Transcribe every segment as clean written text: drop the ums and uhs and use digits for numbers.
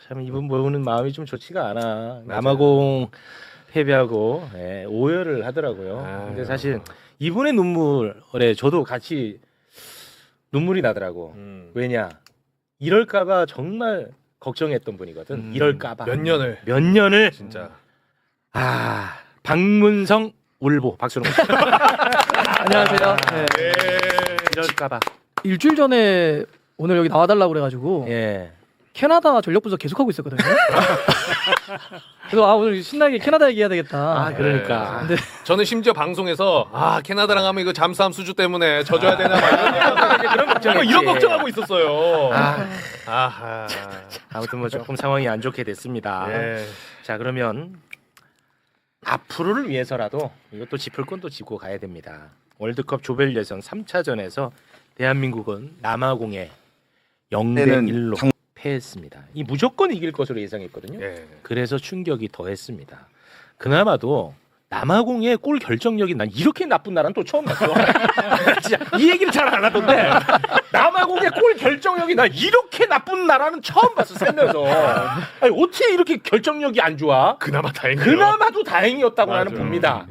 참 이분 보는 마음이 좀 좋지가 않아. 남아공 패배하고 오열을 하더라고요. 근데 사실 이분의 눈물에 저도 같이 눈물이 나더라고. 왜냐? 이럴까봐 정말 걱정했던 분이거든. 이럴까봐. 몇 년을 진짜. 박문성 울보 박수로. 안녕하세요. 네. 이럴까봐. 일주일 전에 오늘 여기 나와달라고 그래가지고 캐나다 전력 분석 계속하고 있었거든요. 그래서 오늘 신나게 캐나다 얘기해야 되겠다. 그러니까. 근데 저는 심지어 방송에서 캐나다랑 하면 이거 잠수함 수주 때문에 져줘야 되나 막 그런 걱정했지. 이런 걱정하고 있었어요. 아무튼 뭐 조금 상황이 안 좋게 됐습니다. 자, 그러면 앞으로를 위해서라도 이것도 짚을 건 또 짚고 가야 됩니다. 월드컵 조별 예선 3차전에서 대한민국은 남아공에 0대1로 패했습니다. 이 무조건 이길 것으로 예상했거든요. 그래서 충격이 더했습니다. 그나마도 남아공의 골 결정력이 난 이렇게 나쁜 나라는 또 처음 봤어. 진짜 이 얘기를 잘 안 하던데 남아공의 골 결정력이 난 이렇게 나쁜 나라는 처음 봤어. 살면서 아니, 어떻게 이렇게 결정력이 안 좋아? 그나마도 다행이었다고 나는 봅니다.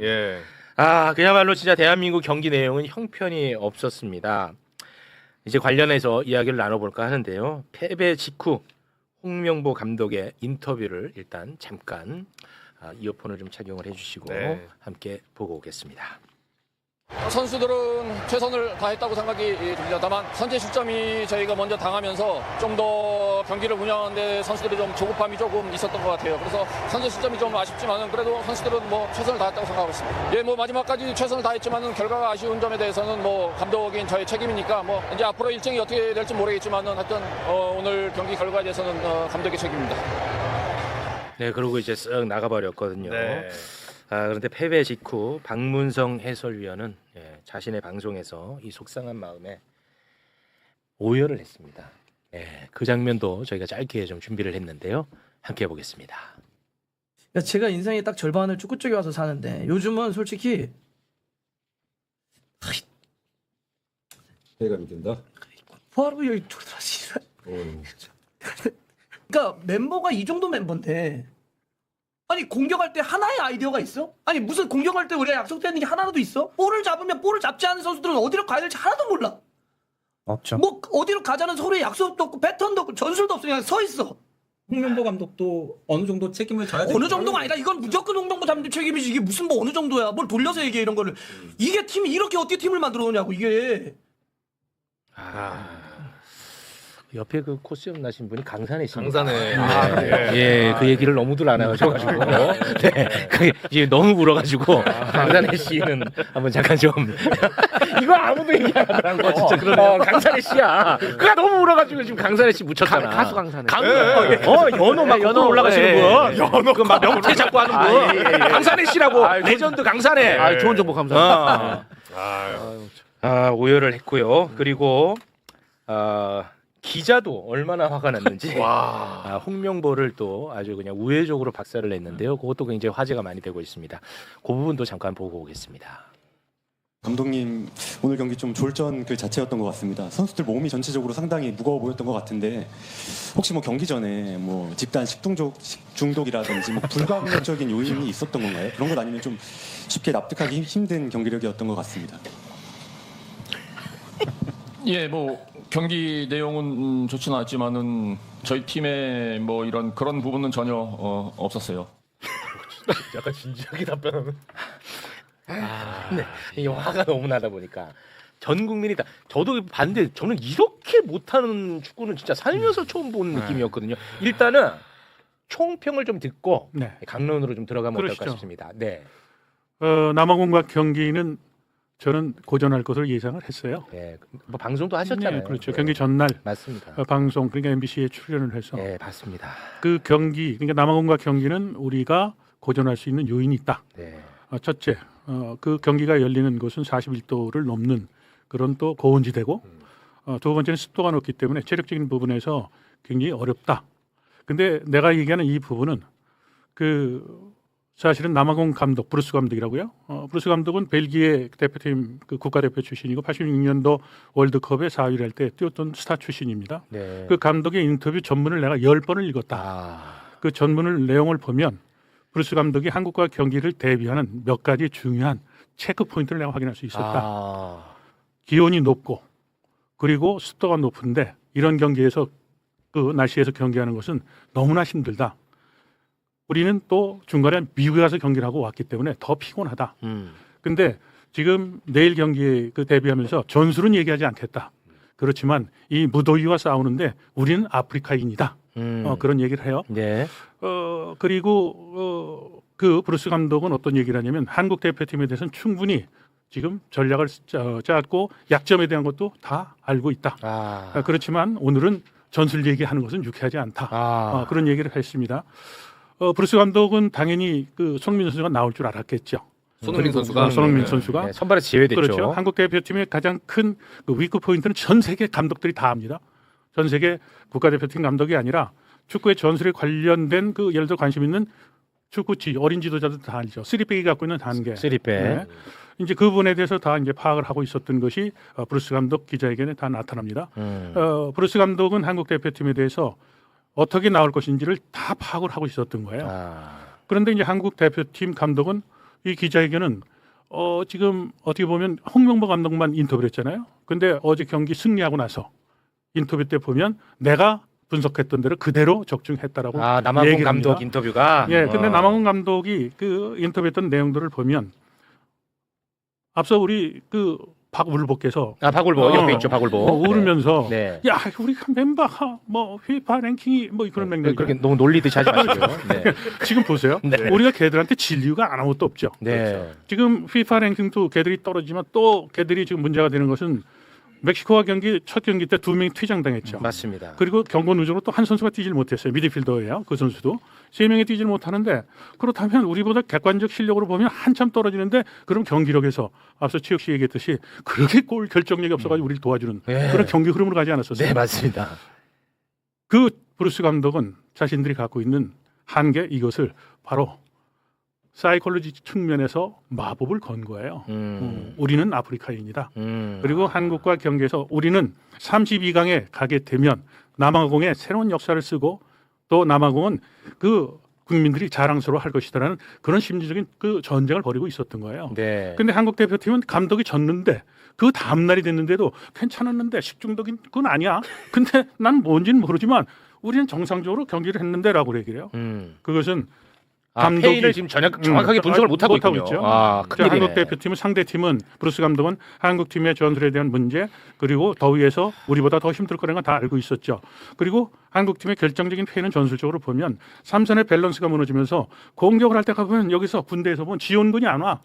그야말로 진짜 대한민국 경기 내용은 형편이 없었습니다. 이제 관련해서 이야기를 나눠볼까 하는데요. 패배 직후 홍명보 감독의 인터뷰를 일단 잠깐 이어폰을 좀 착용을 해주시고 함께 보고 오겠습니다. 선수들은 최선을 다했다고 생각이 듭니다. 다만 선제 실점이 저희가 먼저 당하면서 좀 더 경기를 운영하는데 선수들이 좀 조급함이 조금 있었던 것 같아요. 그래서 선제 실점이 좀 아쉽지만은 그래도 선수들은 뭐 최선을 다했다고 생각하고 있습니다. 뭐 마지막까지 최선을 다했지만은 결과가 아쉬운 점에 대해서는 뭐 감독인 저의 책임이니까 뭐 이제 앞으로 일정이 어떻게 될지 모르겠지만은 하여튼 오늘 경기 결과에 대해서는 감독의 책임입니다. 네, 그러고 이제 쓱 나가버렸거든요. 그런데 패배 직후 박문성 해설위원은 자신의 방송에서 이 속상한 마음에 오열을 했습니다. 그 장면도 저희가 짧게 좀 준비를 했는데요. 함께 해보겠습니다. 제가 인생의 딱 절반을 축구 쪽에 와서 사는데 요즘은 솔직히 배가 믿는다. 바로 여기 돌아다시. 그러니까 멤버가 이 정도 멤버인데 아니 공격할 때 하나의 아이디어가 있어? 아니 무슨 공격할 때 우리가 약속되는 게 하나라도 있어? 볼을 잡으면 볼을 잡지 않은 선수들은 어디로 가야 될지 하나도 몰라. 없죠. 뭐 어디로 가자는 서로의 약속도 없고 패턴도 없고 전술도 없어. 그냥 서 있어. 홍명보 감독도 어느 정도 책임을 져야 어느 정도가 아니라 이건 무조건 홍명보 감독 책임이지. 이게 무슨 뭐 어느 정도야. 뭘 돌려서 얘기해 이런 거를. 이게 팀이 이렇게 어떻게 팀을 만들어 놓냐고 이게. 옆에 그 코스염 나신 분이 강산에 씨. 그 얘기를 너무들 안 하셔가지고, 이제 너무 울어가지고 강산에 씨는 한번 잠깐 좀 이거 아무도 얘기 안 하더라고. 진짜 그러네. 강산에 씨야. 그가 너무 울어가지고 지금 강산에 씨 묻혔잖아. 가수 강산에. 연호 막 연호 올라가시는 분. 연호 그막 명태 잡고 하는 분. 강산에 씨라고 레전드 강산에. 좋은 정보 감사합니다. 오열을 했고요. 그리고 기자도 얼마나 화가 났는지 홍명보를 또 아주 그냥 우회적으로 박살을 냈는데요. 그것도 굉장히 화제가 많이 되고 있습니다. 그 부분도 잠깐 보고 오겠습니다. 감독님 오늘 경기 좀 졸전 그 자체였던 것 같습니다. 선수들 몸이 전체적으로 상당히 무거워 보였던 것 같은데 혹시 뭐 경기 전에 뭐 집단 식중독이라든지 뭐 불가항력적인 요인이 있었던 건가요? 그런 것 아니면 좀 쉽게 납득하기 힘든 경기력이었던 것 같습니다. 뭐 경기 내용은 좋지는 않았지만은 저희 팀의 뭐 이런 그런 부분은 전혀 없었어요. 약간 진지하게 답변하는. 근데 이 화가 너무 나다 보니까 전 국민이 다 저도 봤는데 저는 이렇게 못하는 축구는 진짜 살면서 처음 본 느낌이었거든요. 일단은 총평을 좀 듣고 강론으로 좀 들어가면 어떨까 싶습니다. 남아공과 경기는 저는 고전할 것을 예상을 했어요. 뭐 방송도 하셨잖아요. 그렇죠. 경기 전날 맞습니다. 방송 그러니까 MBC에 출연을 해서 맞습니다. 그 경기 그러니까 남아공과 경기는 우리가 고전할 수 있는 요인이 있다. 첫째, 그 경기가 열리는 곳은 41도를 넘는 그런 또 고온지대고 두 번째는 습도가 높기 때문에 체력적인 부분에서 굉장히 어렵다. 근데 내가 얘기하는 이 부분은 그 사실은 남아공 감독 브루스 감독이라고요. 브루스 감독은 벨기에 대표팀 그 국가대표 출신이고 86년도 월드컵에 4위를 할 때 뛰었던 스타 출신입니다. 네. 그 감독의 인터뷰 전문을 내가 10번을 읽었다. 아. 그 전문을 내용을 보면 브루스 감독이 한국과 경기를 대비하는 몇 가지 중요한 체크 포인트를 내가 확인할 수 있었다. 아. 기온이 높고 그리고 습도가 높은데 이런 경기에서 그 날씨에서 경기하는 것은 너무나 힘들다. 우리는 또 중간에 미국에 가서 경기를 하고 왔기 때문에 더 피곤하다. 근데 지금 내일 경기에 그 대비하면서 전술은 얘기하지 않겠다. 그렇지만 이 무더위와 싸우는데 우리는 아프리카인이다. 그런 얘기를 해요. 네. 그리고 그 브루스 감독은 어떤 얘기를 하냐면 한국 대표팀에 대해서는 충분히 지금 전략을 짰고 약점에 대한 것도 다 알고 있다. 아. 그렇지만 오늘은 전술 얘기하는 것은 유쾌하지 않다. 아. 그런 얘기를 했습니다. 브루스 감독은 당연히 그 손흥민 선수가 나올 줄 알았겠죠. 손흥민 선수가 손흥민 선수가 네, 선발에서 제외됐죠. 그렇죠. 한국 대표팀의 가장 큰 그 위크 포인트는 전 세계 감독들이 다 합니다. 전 세계 국가대표팀 감독이 아니라 축구의 전술에 관련된 그 예를 들어 관심 있는 축구지 어린 지도자들 다 알죠. 쓰리백이 갖고 있는 단계. 쓰리백. 이제 그 부분에 대해서 다 이제 파악을 하고 있었던 것이 브루스 감독 기자회견에 다 나타납니다. 브루스 감독은 한국 대표팀에 대해서 어떻게 나올 것인지를 다 파악을 하고 있었던 거예요. 아. 그런데 이제 한국 대표팀 감독은 이 기자회견은 지금 어떻게 보면 홍명보 감독만 인터뷰를 했잖아요. 근데 어제 경기 승리하고 나서 인터뷰 때 보면 내가 분석했던 대로 그대로 적중했다라고 아, 남아공 얘기를 감독 합니다. 인터뷰가. 예, 근데 남아공 감독이 그 인터뷰했던 내용들을 보면 앞서 우리 그 박울복께서 박울보 옆에 있죠, 박울보. 울면서 네. 야 우리 멤버가 뭐 휘파 랭킹이 뭐 그런 맥락이 그렇게 너무 놀리듯이 하지 마시고요. 네. 지금 보세요. 네. 우리가 걔들한테 질 이유가 아무것도 없죠. 네. 지금 휘파 랭킹도 걔들이 떨어지지만 또 걔들이 지금 문제가 되는 것은 멕시코와 경기 첫 경기 때 2명이 퇴장당했죠. 맞습니다. 그리고 경고 누적으로 또 한 선수가 뛰질 못했어요. 미드필더예요. 그 선수도 3명이 뛰질 못하는데 그렇다면 우리보다 객관적 실력으로 보면 한참 떨어지는데 그럼 경기력에서 앞서 최욱 씨 얘기했듯이 그렇게 골 결정력이 없어가지고 우리를 도와주는 네. 그런 경기 흐름으로 가지 않았었어요. 네, 맞습니다. 그 브루스 감독은 자신들이 갖고 있는 한계 이것을 바로 사이콜로지 측면에서 마법을 건 거예요. 우리는 아프리카인이다. 그리고 한국과 경기에서 우리는 32강에 가게 되면 남아공의 새로운 역사를 쓰고 또 남아공은 그 국민들이 자랑스러워할 것이다라는 그런 심리적인 그 전쟁을 벌이고 있었던 거예요. 네. 근데 한국 대표팀은 감독이 졌는데 그 다음 날이 됐는데도 괜찮았는데 식중독인 건 아니야. 근데 난 뭔지는 모르지만 우리는 정상적으로 경기를 했는데라고 얘기를 해요. 그것은 페인을 지금 정확하게 분석을 못하고 있군요. 있죠. 아, 큰일이네. 한국 대표팀은 상대팀은 브루스 감독은 한국 팀의 전술에 대한 문제 그리고 더위에서 우리보다 더 힘들 거라는 건 다 알고 있었죠. 그리고 한국 팀의 결정적인 페인은 전술적으로 보면 삼선의 밸런스가 무너지면서 공격을 할 때 가보면 여기서 군대에서 보면 지원군이 안 와.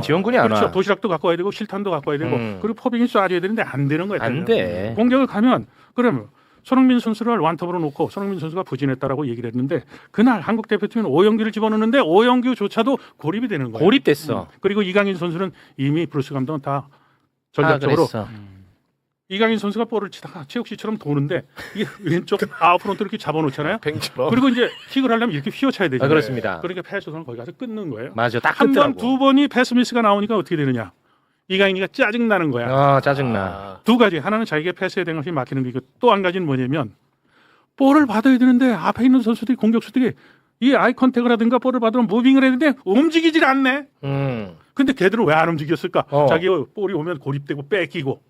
지원군이 안 그렇죠. 와. 도시락도 갖고 와야 되고 실탄도 갖고 와야 되고 그리고 포빙이 쏴줘야 되는데 안 되는 거예요. 안 돼. 공격을 가면 그러면 손흥민 선수를 완톱으로 놓고 손흥민 선수가 부진했다라고 얘기를 했는데 그날 한국 대표팀은 오영규를 집어넣는데 오영규조차도 고립이 되는 거예요. 고립됐어. 그리고 이강인 선수는 이미 브루스 감독은 다 전략적으로 이강인 선수가 볼을 치다가 최욱 씨처럼 도는데 이 왼쪽 아웃프론트 이렇게 잡아놓잖아요. 뱅처럼. 그리고 이제 킥을 하려면 이렇게 휘어차야 되잖아요. 그렇습니다. 그러니까 패스선을 거기 가서 끊는 거예요. 맞아, 딱 한 번, 끊더라고. 두 번이 패스 미스가 나오니까 어떻게 되느냐. 이강인이가 짜증나는 거야. 아, 짜증나. 두 가지. 하나는 자기가 패스에 대한 것이 막히는 거고 또 한 가지는 뭐냐면 볼을 받아야 되는데 앞에 있는 선수들이 공격수들이 이 아이 컨택을 하든가 볼을 받으면 무빙을 해야 되는데 움직이질 않네. 근데 걔들은 왜 안 움직였을까? 자기 볼이 오면 고립되고 뺏기고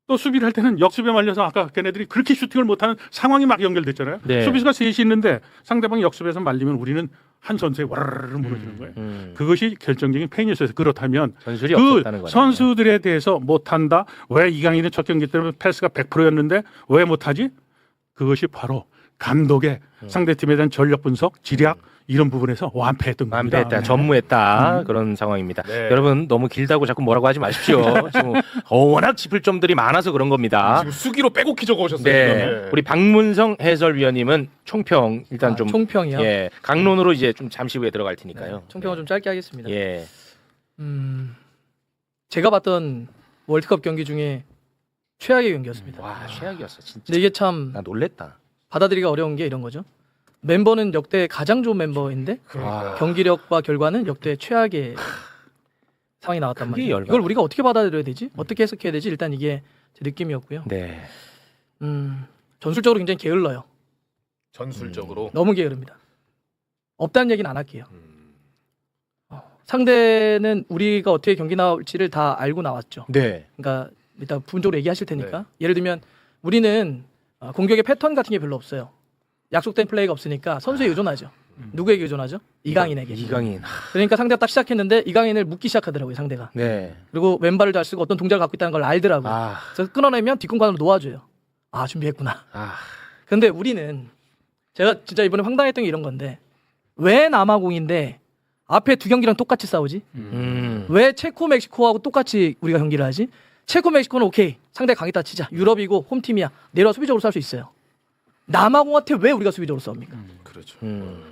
또 수비를 할 때는 역습에 말려서 아까 걔네들이 그렇게 슈팅을 못하는 상황이 막 연결됐잖아요. 네. 수비수가 셋이 있는데 상대방이 역습에서 말리면 우리는 한 선수에 와르르 무너지는 거예요. 그것이 결정적인 페인이었어요. 그렇다면 전술이 그 없었다는 거네. 선수들에 대해서 못한다. 왜 이강인은 첫 경기 때문에 패스가 100%였는데 왜 못하지? 그것이 바로 감독의 상대팀에 대한 전력 분석, 지략 이런 부분에서 완패했던 겁니다. 완패했다, 네. 전무했다 그런 상황입니다. 네. 여러분 너무 길다고 자꾸 뭐라고 하지 마십시오. 지금 워낙 짚을 점들이 많아서 그런 겁니다. 지금 수기로 빼곡히 적어 오셨어요. 네, 우리 박문성 해설위원님은 총평 일단 좀 총평이요? 예, 강론으로 이제 좀 잠시 후에 들어갈 테니까요. 총평을 좀 짧게 하겠습니다. 예, 제가 봤던 월드컵 경기 중에 최악의 경기였습니다. 와 최악이었어 진짜. 근데 이게 참 나 놀랬다. 받아들이기가 어려운 게 이런 거죠. 멤버는 역대 가장 좋은 멤버인데 와. 경기력과 결과는 역대 최악의 상황이 나왔단 그게 말이에요. 열받아. 이걸 우리가 어떻게 받아들여야 되지? 어떻게 해석해야 되지? 일단 이게 제 느낌이었고요. 네. 전술적으로 굉장히 게을러요. 전술적으로. 너무 게으릅니다. 없다는 얘기는 안 할게요. 상대는 우리가 어떻게 경기 나올지를 다 알고 나왔죠. 네. 그러니까 일단 부분적으로 얘기하실 테니까 예를 들면 우리는 공격의 패턴 같은 게 별로 없어요. 약속된 플레이가 없으니까 선수에 의존하죠. 누구에게 의존하죠? 이강인에게. 이강인. 그러니까 상대가 딱 시작했는데 이강인을 묶기 시작하더라고요, 상대가. 네. 그리고 왼발을 잘 쓰고 어떤 동작을 갖고 있다는 걸 알더라고요. 아. 그래서 끊어내면 뒷공간으로 놓아줘요. 아, 준비했구나. 아. 근데 우리는 제가 진짜 이번에 황당했던 게 이런 건데 왜 남아공인데 앞에 두 경기랑 똑같이 싸우지? 왜 체코 멕시코하고 똑같이 우리가 경기를 하지? 체코 멕시코는 오케이 상대 강했다 치자. 유럽이고 홈팀이야. 내려와 수비적으로 싸울 수 있어요. 남아공한테 왜 우리가 수비적으로 싸웁니까? 그렇죠.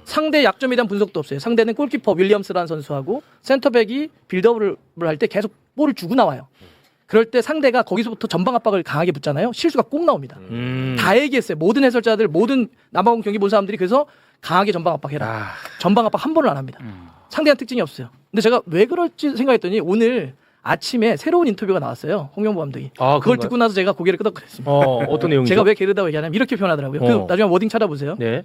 상대 약점에 대한 분석도 없어요. 상대는 골키퍼 윌리엄스라는 선수하고 센터백이 빌드업을 할 때 계속 볼을 주고 나와요. 그럴 때 상대가 거기서부터 전방 압박을 강하게 붙잖아요. 실수가 꼭 나옵니다. 다 얘기했어요. 모든 해설자들, 모든 남아공 경기 본 사람들이 그래서 강하게 전방 압박해라. 아. 전방 압박 한 번을 안 합니다. 상대한 특징이 없어요. 근데 제가 왜 그럴지 생각했더니 오늘 아침에 새로운 인터뷰가 나왔어요. 홍명보 감독이. 아, 그걸 그런가요? 듣고 나서 제가 고개를 끄덕거렸습니다. 어떤 내용이죠? 제가 왜 게으르다고 얘기하냐면 이렇게 표현하더라고요. 그 나중에 워딩 찾아보세요. 네.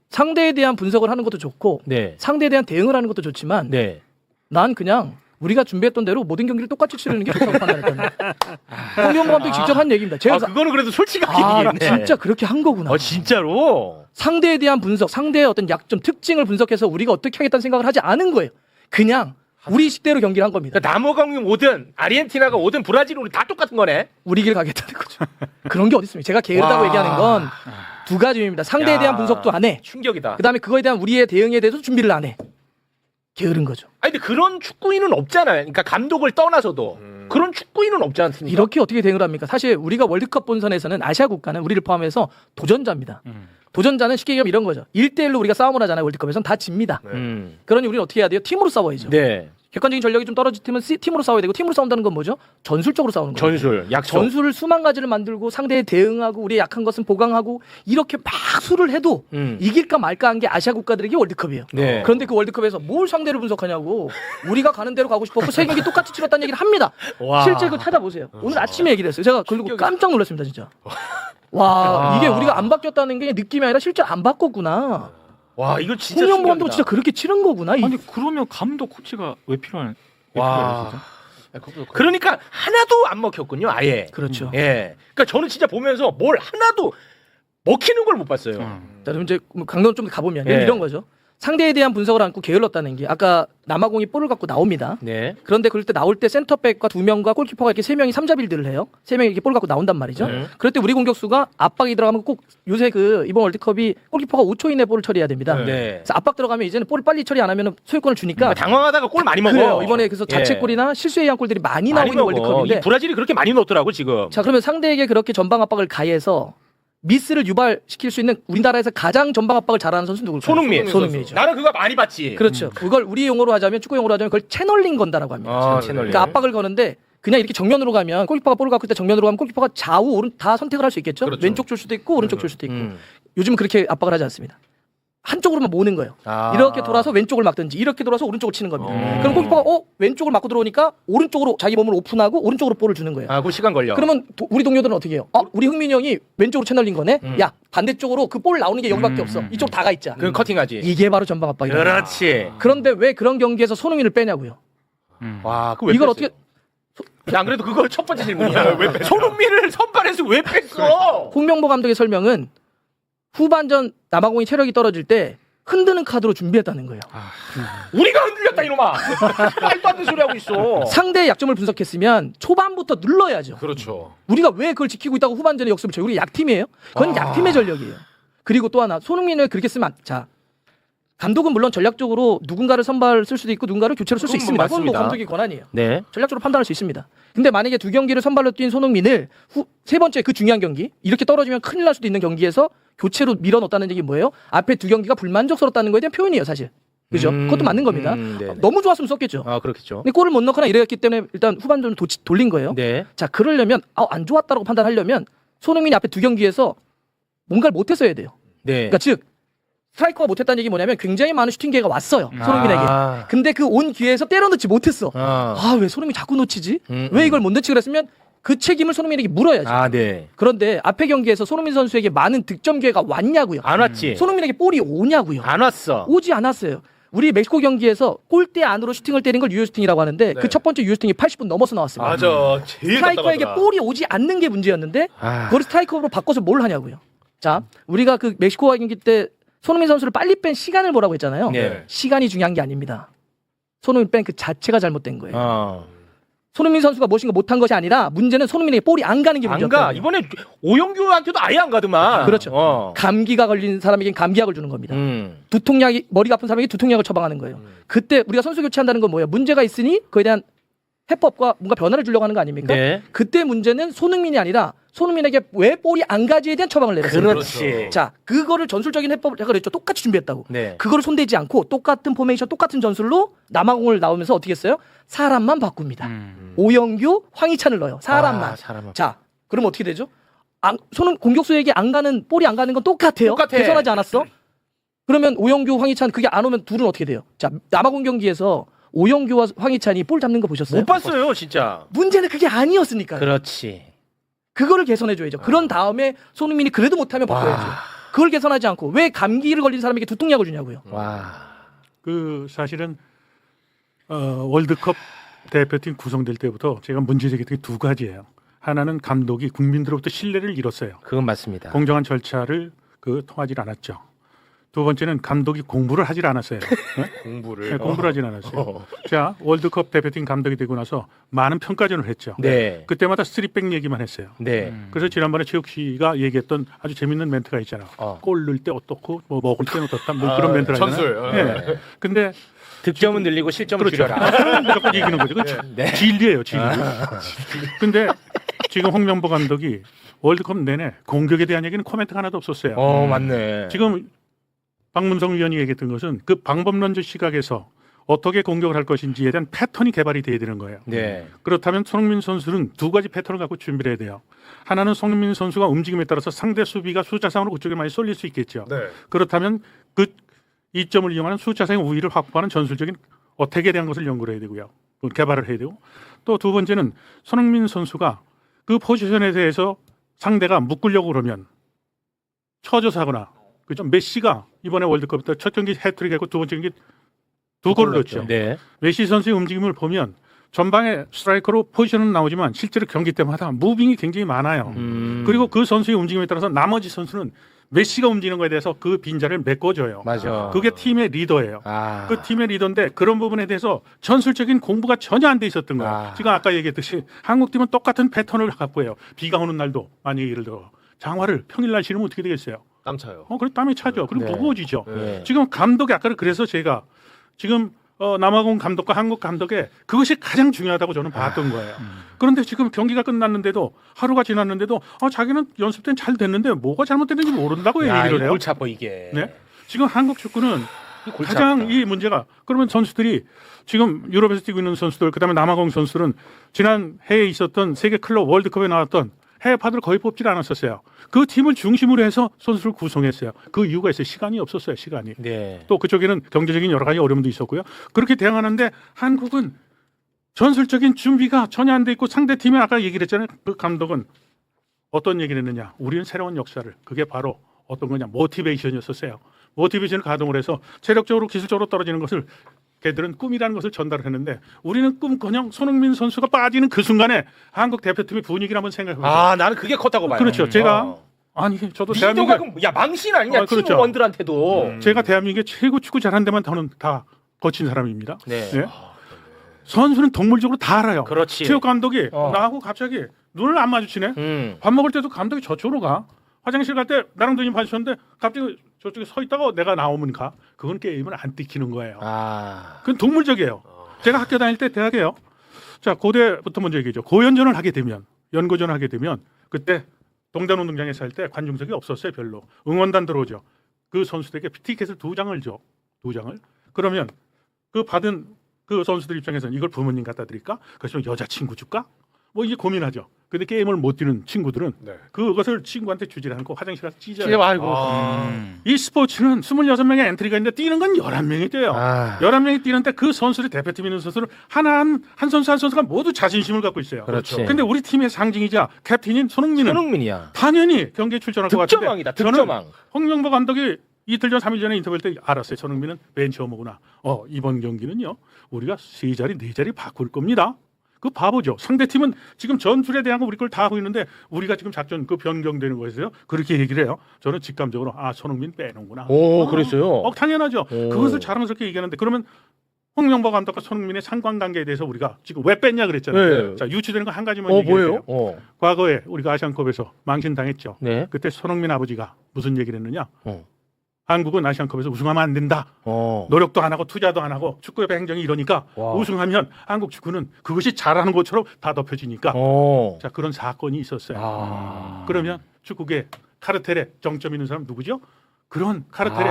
상대에 대한 분석을 하는 것도 좋고 네. 상대에 대한 대응을 하는 것도 좋지만 네. 난 그냥 우리가 준비했던 대로 모든 경기를 똑같이 치르는 게 좋다고 판단했거든요. 홍명보 감독이 직접 한 얘기입니다. 제가 그거는 그래도 솔직하게 나 얘기했네. 진짜 그렇게 한 거구나. 진짜로? 상대에 대한 분석, 상대의 어떤 약점, 특징을 분석해서 우리가 어떻게 하겠다는 생각을 하지 않은 거예요. 그냥 우리 식대로 경기를 한 겁니다. 그러니까 남아공이 오든 아르헨티나가 오든 브라질이 오든 다 똑같은 거네. 우리 길 가겠다는 거죠. 그런 게 어디 있습니까? 제가 게으르다고 와. 얘기하는 건 두 가지입니다. 상대에 야. 대한 분석도 안 해. 충격이다. 그다음에 그거에 대한 우리의 대응에 대해서 준비를 안 해. 게으른 거죠. 아니 근데 그런 축구인은 없잖아요. 그러니까 감독을 떠나서도 그런 축구인은 없지 않습니까? 이렇게 어떻게 대응을 합니까? 사실 우리가 월드컵 본선에서는 아시아 국가는 우리를 포함해서 도전자입니다. 도전자는 쉽게 얘기하면 이런 거죠. 1대1로 우리가 싸움을 하잖아요. 월드컵에서는 다 집니다. 그러니 우리는 어떻게 해야 돼요? 팀으로 싸워야죠. 네. 객관적인 전력이 좀 떨어질 팀은 팀으로 싸워야 되고 팀으로 싸운다는 건 뭐죠? 전술적으로 싸우는 거예요. 전술, 약속. 전술을 수만 가지를 만들고 상대에 대응하고 우리의 약한 것은 보강하고 이렇게 막 수를 해도 이길까 말까 한 게 아시아 국가들에게 월드컵이에요. 네. 그런데 그 월드컵에서 뭘 상대를 분석하냐고 우리가 가는 대로 가고 싶었고 세 경기 똑같이 치렀다는 얘기를 합니다. 와. 실제 그거 찾아보세요. 오늘 아침에 얘기를 했어요. 제가 그리고 깜짝 놀랐습니다. 진짜. 와, 이게 우리가 안 바뀌었다는 게 느낌이 아니라 실제 안 바꿨구나. 와 이거 진짜 홍명보 감독 충격이다. 진짜 그렇게 치른 거구나. 아니 그러면 감독 코치가 왜 필요한? 와. 그러니까 하나도 안 먹혔군요. 아예. 그렇죠. 예. 그러니까 저는 진짜 보면서 뭘 하나도 먹히는 걸 못 봤어요. 자, 그럼 이제 강론 좀 가보면 예. 이런 거죠. 상대에 대한 분석을 안고 게을렀다는 게 아까 남아공이 볼을 갖고 나옵니다. 네. 그런데 그럴 때 나올 때 센터백과 두 명과 골키퍼가 이렇게 세 명이 삼자빌드를 해요. 세 명이 이렇게 볼 갖고 나온단 말이죠. 그럴 때 우리 공격수가 압박이 들어가면 꼭 요새 그 이번 월드컵이 골키퍼가 5초 이내 볼을 처리해야 됩니다. 네. 그래서 압박 들어가면 이제는 볼을 빨리 처리 안 하면 소유권을 주니까 당황하다가 골 많이 먹어. 그래요. 이번에 그래서 예. 자책골이나 실수에 의한 골들이 많이 나오고 많이 있는 먹어. 월드컵인데 이 브라질이 그렇게 많이 넣었더라고 지금. 자, 그러면 상대에게 그렇게 전방 압박을 가해서 미스를 유발시킬 수 있는 우리나라에서 가장 전방 압박을 잘하는 선수 누굴까요? 손흥민. 손흥민이죠. 나는 그거 많이 봤지. 그렇죠. 그걸 우리 용어로 하자면 축구 용어로 하자면 그걸 채널링 건다라고 합니다. 아, 채널링. 그러니까 압박을 거는데 그냥 이렇게 정면으로 가면 골키퍼가 볼을 갖고 있다 정면으로 가면 골키퍼가 좌우 오른 다 선택을 할 수 있겠죠. 그렇죠. 왼쪽 줄 수도 있고 오른쪽 줄 수도 있고. 요즘은 그렇게 압박을 하지 않습니다. 한쪽으로만 모는 거예요. 아. 이렇게 돌아서 왼쪽을 막든지 이렇게 돌아서 오른쪽을 치는 겁니다. 그럼 골키퍼가 왼쪽을 막고 들어오니까 오른쪽으로 자기 몸을 오픈하고 오른쪽으로 볼을 주는 거예요. 아, 그 시간 걸려. 그러면 우리 동료들은 어떻게 해요? 우리 흥민이 형이 왼쪽으로 채널린 거네. 야 반대쪽으로 그 볼 나오는 게 여기밖에 없어. 이쪽 다 가 있자. 그건 커팅하지. 이게 바로 전방 압박이다. 그렇지. 그런데 왜 그런 경기에서 손흥민을 빼냐고요? 와, 그왜 이걸 어떻게 안 그래도 그걸 첫 번째 질문이야. 왜 뺐어? 손흥민을 선발해서 왜 뺐어? 홍명보 감독의 설명은 후반전 남아공이 체력이 떨어질 때 흔드는 카드로 준비했다는 거예요. 우리가 흔들렸다 이놈아. 말도 안 되는 소리 하고 있어. 상대의 약점을 분석했으면 초반부터 눌러야죠. 그렇죠. 우리가 왜 그걸 지키고 있다고 후반전에 역습을 쳐요? 우리 약팀이에요? 그건 약팀의 전력이에요. 그리고 또 하나 손흥민을 그렇게 쓰면 자 감독은 물론 전략적으로 누군가를 선발 쓸 수도 있고 누군가를 교체로 쓸 수 그건 뭐 있습니다. 그건 뭐 맞습니다. 감독의 권한이에요. 네. 전략적으로 판단할 수 있습니다. 근데 만약에 두 경기를 선발로 뛴 손흥민을 세 번째 그 중요한 경기 이렇게 떨어지면 큰일 날 수도 있는 경기에서 교체로 밀어넣었다는 얘기 뭐예요? 앞에 두 경기가 불만족스럽다는 거에 대한 표현이에요, 사실. 그죠? 그것도 맞는 겁니다. 네네. 너무 좋았으면 썼겠죠. 아, 그렇겠죠. 근데 골을 못 넣거나 이랬기 때문에 일단 후반전을 돌린 거예요. 네. 자, 그러려면 안 좋았다라고 판단하려면 손흥민이 앞에 두 경기에서 뭔가를 못했어야 돼요. 네. 그러니까 즉 스트라이커가 못했다는 얘기 뭐냐면 굉장히 많은 슈팅 기회가 왔어요. 손흥민에게. 아. 근데 그 온 기회에서 때려 넣지 못했어. 아. 아 왜 손흥민이 자꾸 놓치지? 왜 이걸 못 넣지 그랬으면 그 책임을 손흥민에게 물어야지. 아, 네. 그런데 앞에 경기에서 손흥민 선수에게 많은 득점 기회가 왔냐고요. 안 왔지. 손흥민에게 볼이 오냐고요. 안 왔어. 오지 않았어요. 우리 멕시코 경기에서 골대 안으로 슈팅을 때린 걸 유효 슈팅이라고 하는데 그 첫 번째 유효 슈팅이 80분 넘어서 나왔습니다. 맞아. 제일 스트라이커에게 답답하더라. 볼이 오지 않는 게 문제였는데 아. 그걸 스트라이커로 바꿔서 뭘 하냐고요. 자, 우리가 그 멕시코와 경기 때 손흥민 선수를 빨리 뺀 시간을 보라고 했잖아요. 네. 시간이 중요한 게 아닙니다. 손흥민 뺀 그 자체가 잘못된 거예요. 어. 손흥민 선수가 무엇인가 못한 것이 아니라 문제는 손흥민에게 볼이 안 가는 게 안 문제였다. 가. 이번에 오영규한테도 아예 안 가더만. 그렇죠. 어. 감기가 걸린 사람에겐 감기약을 주는 겁니다. 두통약이 머리가 아픈 사람에게 두통약을 처방하는 거예요. 그때 우리가 선수 교체한다는 건 뭐예요? 문제가 있으니 그에 대한 해법과 뭔가 변화를 주려고 하는 거 아닙니까? 네. 그때 문제는 손흥민이 아니라 손흥민에게 왜 볼이 안 가지에 대한 처방을 내렸어요. 그렇지. 자, 그거를 전술적인 해법을 제가 그랬죠. 똑같이 준비했다고. 네. 그거를 손대지 않고 똑같은 포메이션, 똑같은 전술로 남아공을 나오면서 어떻게 했어요? 사람만 바꿉니다. 오영규, 황희찬을 넣어요. 사람만. 아, 사람만. 자, 그럼 어떻게 되죠? 손은 공격수에게 안 가는 볼이 안 가는 건 똑같아요. 똑같아. 개선하지 않았어? 그러면 오영규, 황희찬 그게 안 오면 둘은 어떻게 돼요? 자, 남아공 경기에서 오영규와 황희찬이 볼 잡는 거 보셨어요? 못 봤어요, 진짜. 문제는 그게 아니었으니까. 그렇지. 그거를 개선해줘야죠. 그런 다음에 손흥민이 그래도 못하면 바꿔야죠. 그걸 개선하지 않고 왜 감기를 걸린 사람에게 두통약을 주냐고요. 와. 그 사실은 월드컵 대표팀 구성될 때부터 제가 문제 제기했던 게 두 가지예요. 하나는 감독이 국민들로부터 신뢰를 잃었어요. 그건 맞습니다. 공정한 절차를 통하지 않았죠. 두 번째는 감독이 공부를 하질 않았어요. 네? 공부를. 네, 공부를 하진 않았어요. 자, 월드컵 대표팀 감독이 되고 나서 많은 평가전을 했죠. 네. 그때마다 스리백 얘기만 했어요. 네. 그래서 지난번에 최욱 씨가 얘기했던 아주 재밌는 멘트가 있잖아. 골 넣을 때 어떻고 뭐 먹을 때는 어떻다 뭐 그런 멘트가 전술. 있잖아요. 네. 근데 득점은 늘리고 실점을 그렇죠. 줄여라. 무조건 이기는 거죠. 그렇죠. 네. 진리예요, 진리. 근데 지금 홍명보 감독이 월드컵 내내 공격에 대한 얘기는 코멘트가 하나도 없었어요. 맞네. 지금 박문성 위원이 얘기했던 것은 그 방법론적 시각에서 어떻게 공격을 할 것인지에 대한 패턴이 개발이 돼야 되는 거예요. 네. 그렇다면 손흥민 선수는 두 가지 패턴을 갖고 준비를 해야 돼요. 하나는 손흥민 선수가 움직임에 따라서 상대 수비가 숫자상으로 그쪽에 많이 쏠릴 수 있겠죠. 네. 그렇다면 그 이점을 이용하는 숫자상의 우위를 확보하는 전술적인 어택에 대한 것을 연구를 해야 되고요. 개발을 해야 되고 또 두 번째는 손흥민 선수가 그 포지션에 대해서 상대가 묶으려고 그러면 처져서 하거나 그죠? 메시가 이번에 월드컵 때 첫 경기 해트릭했고 두 번째 경기 두 골을 넣었죠. 네. 메시 선수의 움직임을 보면 전방에 스트라이커로 포지션은 나오지만 실제로 경기 때마다 무빙이 굉장히 많아요. 그리고 그 선수의 움직임에 따라서 나머지 선수는 메시가 움직이는 거에 대해서 그 빈자를 메꿔줘요. 맞아. 그게 팀의 리더예요. 아. 그 팀의 리더인데 그런 부분에 대해서 전술적인 공부가 전혀 안 돼 있었던 거예요. 아. 지금 아까 얘기했듯이 한국 팀은 똑같은 패턴을 갖고 해요. 비가 오는 날도 만약에 예를 들어 장화를 평일날 신으면 어떻게 되겠어요? 땀 차요. 그래 땀이 차죠. 그리고 네. 무거워지죠. 네. 지금 감독이 아까 그래서 제가 지금 남아공 감독과 한국 감독의 그것이 가장 중요하다고 저는 봤던 거예요. 그런데 지금 경기가 끝났는데도 하루가 지났는데도 자기는 연습 때는 잘 됐는데 뭐가 잘못됐는지 모른다고 야, 얘기를 이 해요. 골치 아파 이게. 네? 지금 한국 축구는 골치 가장 아프다. 이 문제가 그러면 선수들이 지금 유럽에서 뛰고 있는 선수들 그다음에 남아공 선수들은 지난 해에 있었던 세계 클럽 월드컵에 나왔던 해외파들을 거의 뽑질 않았었어요. 그 팀을 중심으로 해서 선수를 구성했어요. 그 이유가 있어요. 시간이 없었어요. 시간이. 네. 또 그쪽에는 경제적인 여러 가지 어려움도 있었고요. 그렇게 대응하는데 한국은 전술적인 준비가 전혀 안 돼 있고 상대 팀에 아까 얘기를 했잖아요. 그 감독은 어떤 얘기를 했느냐. 우리는 새로운 역사를. 그게 바로 어떤 거냐. 모티베이션이었었어요. 모티베이션을 가동을 해서 체력적으로 기술적으로 떨어지는 것을 걔들은 꿈이라는 것을 전달을 했는데 우리는 꿈커녕 손흥민 선수가 빠지는 그 순간에 한국 대표팀의 분위기를 한번 생각해보세요. 아, 나는 그게 컸다고 봐요. 그렇죠. 제가 아니 저도 리더가 대한민국 그럼 야 망신 아니냐 그렇죠. 팀원들한테도. 제가 대한민국의 최고 축구 잘하는 데만 저는 다 거친 사람입니다. 네. 예? 선수는 동물적으로 다 알아요. 그렇지. 체육 감독이 나하고 갑자기 눈을 안 마주치네. 밥 먹을 때도 감독이 저쪽으로 가. 화장실 갈 때 나랑 눈이 마주쳤는데 갑자기 저쪽에 서 있다가 내가 나오면 가. 그건 게임을 안 뛰키는 거예요. 아. 그건 동물적이에요. 제가 학교 다닐 때 대학에요. 자, 고대부터 먼저 얘기죠. 고연전을 하게 되면 연고전을 하게 되면 그때 동단운동장에서 할 때 관중석이 없었어요. 별로. 응원단 들어오죠. 그 선수들에게 티켓을 2장을 줘. 2장을. 그러면 그 받은 그 선수들 입장에서는 이걸 부모님 갖다 드릴까? 그래서 여자친구 줄까? 뭐 이게 고민하죠. 근데 게임을 못 뛰는 친구들은 네. 그것을 친구한테 주지를 않고 화장실 가서 찢어요. 진짜 아이고. 이 스포츠는 26명의 엔트리가 있는데 뛰는 건 11명이 뛰어요. 11명이 뛰는데 그 선수들이 대표팀에 있는 선수를 한 선수 한 선수가 모두 자신심을 갖고 있어요. 그렇지. 근데 우리 팀의 상징이자 캡틴인 손흥민은 손흥민이야. 당연히 경기에 출전할 것 같은데 득점왕이다. 저는 득점왕. 홍명보 감독이 이틀 전 3일 전에 인터뷰할 때 알았어요. 손흥민은 벤치 오머구나. 이번 경기는요. 우리가 3자리 4자리 바꿀 겁니다. 그 바보죠. 상대팀은 지금 전술에 대한 거 우리 걸 다 하고 있는데 우리가 지금 작전 그 변경되는 거에서요. 그렇게 얘기를 해요. 저는 직감적으로 손흥민 빼는구나. 오, 그랬어요. 당연하죠. 그것을 자랑스럽게 얘기하는데 그러면 홍명보 감독과 손흥민의 상관관계에 대해서 우리가 지금 왜 뺐냐 그랬잖아요. 네. 자, 유추되는 거 한 가지만 얘기해요. 뭐예요? 과거에 우리가 아시안컵에서 망신당했죠. 네. 그때 손흥민 아버지가 무슨 얘기를 했느냐. 어. 한국은 아시안컵에서 우승하면 안 된다. 노력도 안 하고 투자도 안 하고 축구협회 행정이 이러니까 우승하면 한국 축구는 그것이 잘하는 것처럼 다 덮여지니까 자 그런 사건이 있었어요. 그러면 축구계 카르텔에 정점 있는 사람 누구죠? 그런 카르텔에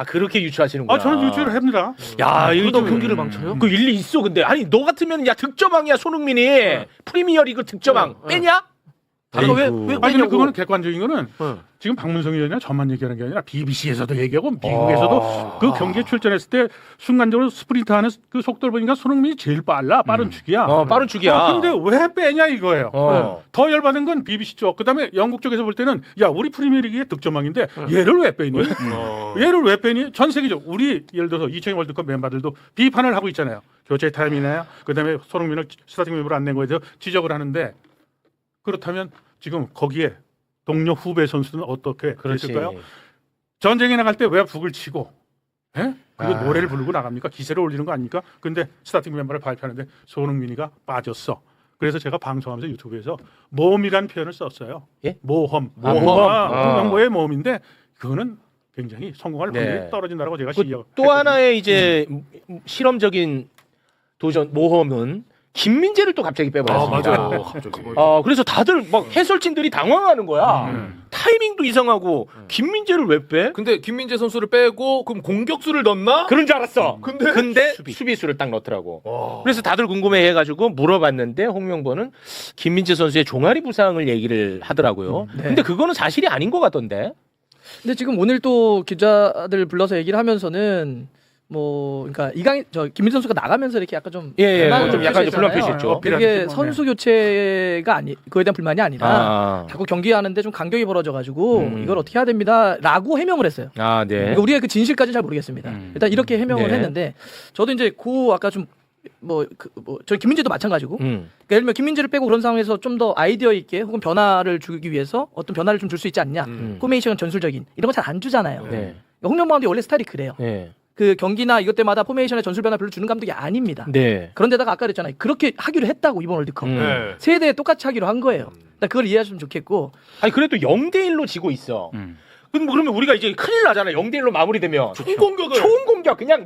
그렇게 유추하시는구나. 저는 유추를 합니다. 야, 이거 또 경기를 망쳐요? 그 일리 있어. 근데 아니 너 같으면 야 득점왕이야 손흥민이 프리미어리그 득점왕 빼냐? 왜 근데 빼냐고. 그거는 객관적인 거는 지금 박문성 의원이나 저만 얘기하는 게 아니라 BBC에서도 얘기하고 미국에서도 그 경기에 출전했을 때 순간적으로 스프린트하는 그 속도를 보니까 손흥민이 제일 빠른 축이야. 빠른 축이야. 근데 왜 빼냐 이거예요. 더 열받은 건 BBC 쪽. 그다음에 영국 쪽에서 볼 때는 야 우리 프리미어리그의 득점왕인데 얘를 왜 빼니? 얘를 왜 빼니? 전 세계적 우리 예를 들어서 2002 월드컵 멤버들도 비판을 하고 있잖아요. 교체 타임이나요. 그다음에 손흥민을 스타팅 멤버로 안 낸 거에 대해서 지적을 하는데 그렇다면 지금 거기에 동료 후배 선수는 어떻게 됐을까요? 전쟁에 나갈 때 왜 북을 치고 그리고 노래를 부르고 나갑니까? 기세를 올리는 거 아닙니까? 근데 스타팅 멤버를 발표하는데 손흥민이가 빠졌어. 그래서 제가 방송하면서 유튜브에서 모험이라는 표현을 썼어요. 예? 모험. 홍명보의 모험인데 그거는 굉장히 성공할 확률이 떨어진다고 제가 시기하고 또 하나의 이제 실험적인 도전 모험은 김민재를 또 갑자기 빼버렸습니다. 맞아요. 갑자기. 그래서 다들 막 해설진들이 당황하는 거야. 타이밍도 이상하고 김민재를 왜 빼? 근데 김민재 선수를 빼고 그럼 공격수를 넣나? 그런 줄 알았어. 근데 수비수를 딱 넣더라고. 그래서 다들 궁금해해가지고 물어봤는데 홍명보는 김민재 선수의 종아리 부상을 얘기를 하더라고요. 근데 그거는 사실이 아닌 것 같던데. 근데 지금 오늘 또 기자들 불러서 얘기를 하면서는 그러니까 김민재 선수가 나가면서 이렇게 약간 좀 좀 약간 불만 표시했죠. 이게 선수 교체가 그거에 대한 불만이 아니라 자꾸 경기하는데 좀 간격이 벌어져가지고 이걸 어떻게 해야 됩니다라고 해명을 했어요. 그러니까 우리의 그 진실까지는 잘 모르겠습니다. 일단 이렇게 해명을 했는데 저도 이제 아까 좀 저 김민재도 마찬가지고. 그러니까 예를 들면 김민재를 빼고 그런 상황에서 좀 더 아이디어 있게 혹은 변화를 주기 위해서 어떤 변화를 좀 줄 수 있지 않냐. 포메이션 전술적인 이런 거 잘 안 주잖아요. 홍명보 감독이 원래 스타일이 그래요. 그 경기나 이것 때마다 포메이션의 전술 변화 별로 주는 감독이 아닙니다. 그런데다가 아까 그랬잖아요. 그렇게 하기로 했다고 이번 월드컵. 세 대에 똑같이 하기로 한 거예요. 그걸 이해하시면 좋겠고. 아니 그래도 0대1로 지고 있어. 그러면 우리가 이제 큰일 나잖아. 0대1로 마무리되면. 총공격 그냥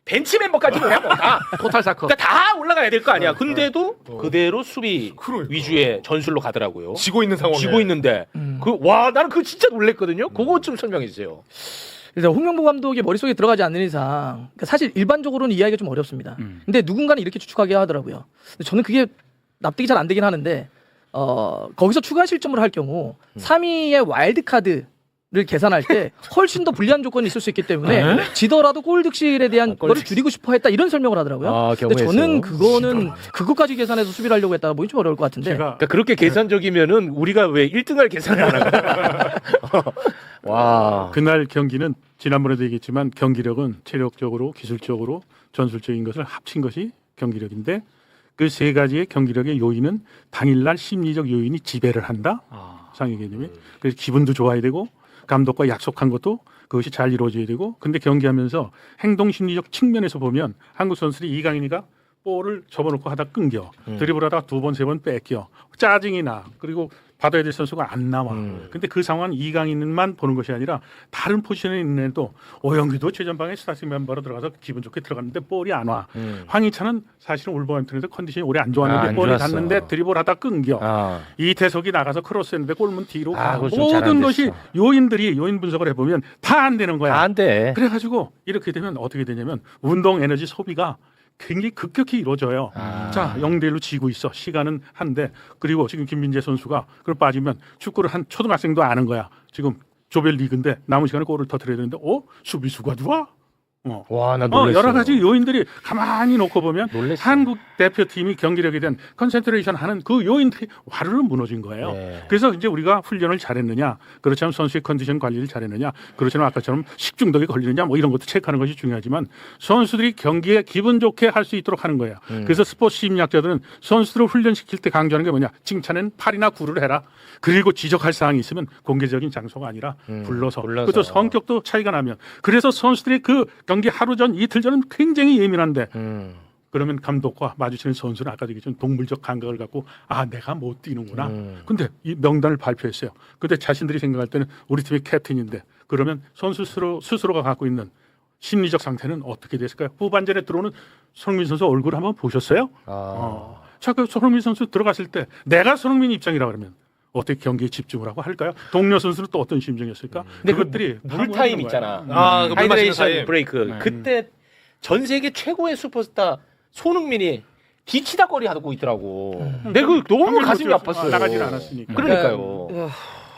벤치 멤버까지 그냥 다 토탈 사커. 그러니까 다 올라가야 될 거 아니야. 근데도 그대로 수비 위주의 전술로 가더라고요. 지고 있는 상황에. 지고 있는데. 나는 그거 진짜 놀랬거든요. 그거 좀 설명해 주세요. 일단 홍명보 감독의 머릿속에 들어가지 않는 이상 그러니까 사실 일반적으로는 이해하기가 좀 어렵습니다. 근데 누군가는 이렇게 추측하게 하더라고요. 근데 저는 그게 납득이 잘 안 되긴 하는데 거기서 추가 실점을 할 경우 3위의 와일드카드를 계산할 때 훨씬 더 불리한 조건이 있을 수 있기 때문에 지더라도 골 득실에 대한 거를 줄이고 싶어 했다 이런 설명을 하더라고요. 근데 저는 그것까지 계산해서 수비를 하려고 했다 보니 좀 어려울 것 같은데. 그러니까 그렇게 계산적이면은 우리가 왜 1등할 계산을 안 하고. 와. 그날 경기는 지난번에도 얘기했지만 경기력은 체력적으로 기술적으로 전술적인 것을 합친 것이 경기력인데 그 세 가지의 경기력의 요인은 당일날 심리적 요인이 지배를 한다. 상위 개념이. 그래서 기분도 좋아야 되고 감독과 약속한 것도 그것이 잘 이루어져야 되고 근데 경기하면서 행동 심리적 측면에서 보면 한국 선수들이 이강인이가 볼을 접어놓고 하다 끊겨 드리블하다가 2번 3번 뺏겨 짜증이 나 그리고 받아야 될 선수가 안 나와. 근데 그 상황은 이강인만 보는 것이 아니라 다른 포지션에 있는 애도 오영규도 최전방에 스타팅 멤버로 들어가서 기분 좋게 들어갔는데 볼이 안 와. 황희찬은 사실은 울버햄튼에서 컨디션이 오래 안 좋았는데 볼이 닿는데 드리블하다 끊겨. 이태석이 나가서 크로스했는데 골문 뒤로 모든 것이 요인 분석을 해보면 다 안 되는 거야. 안 돼. 그래가지고 이렇게 되면 어떻게 되냐면 운동 에너지 소비가 굉장히 급격히 이루어져요. 자, 0대1로 지고 있어. 시간은 한데. 그리고 지금 김민재 선수가 그걸 빠지면 축구를 한 초등학생도 아는 거야. 지금 조별리그인데 남은 시간에 골을 터뜨려야 되는데 수비수가 누가? 와, 나 놀랐어. 여러 가지 요인들이 가만히 놓고 보면 놀랬어. 한국 대표팀이 경기력에 대한 컨센트레이션 하는 그 요인들이 와르르 무너진 거예요. 네. 그래서 이제 우리가 훈련을 잘했느냐, 그렇지 않으면 선수의 컨디션 관리를 잘했느냐, 그렇지 않으면 아까처럼 식중독에 걸리느냐, 뭐 이런 것도 체크하는 것이 중요하지만 선수들이 경기에 기분 좋게 할 수 있도록 하는 거예요. 그래서 스포츠 심리학자들은 선수들을 훈련시킬 때 강조하는 게 뭐냐, 칭찬은 8이나 9를 해라. 그리고 지적할 사항이 있으면 공개적인 장소가 아니라 불러서. 그것도 성격도 차이가 나면. 그래서 선수들이 그 경기 하루 전, 이틀 전은 굉장히 예민한데 그러면 감독과 마주치는 선수는 아까 얘기했던 동물적 감각을 갖고 내가 못 뛰는구나. 근데 이 명단을 발표했어요. 근데 자신들이 생각할 때는 우리 팀의 캡틴인데 그러면 선수 스스로가 갖고 있는 심리적 상태는 어떻게 됐을까요? 후반전에 들어오는 손흥민 선수 얼굴 한번 보셨어요? 자, 그 손흥민 선수 들어갔을 때 내가 손흥민 입장이라 그러면 어떻게 경기에 집중을 하고 할까요? 동료 선수는 또 어떤 심정이었을까? 근데 그것들이 물타임 있잖아. 그 물 마시는 사이. 하이드레이션 브레이크. 그때 전 세계 최고의 슈퍼스타 손흥민이 뒤치다거리 하고 있더라고. 내가 그 너무 가슴이 아팠어요. 나가지는 않았으니까. 그러니까요.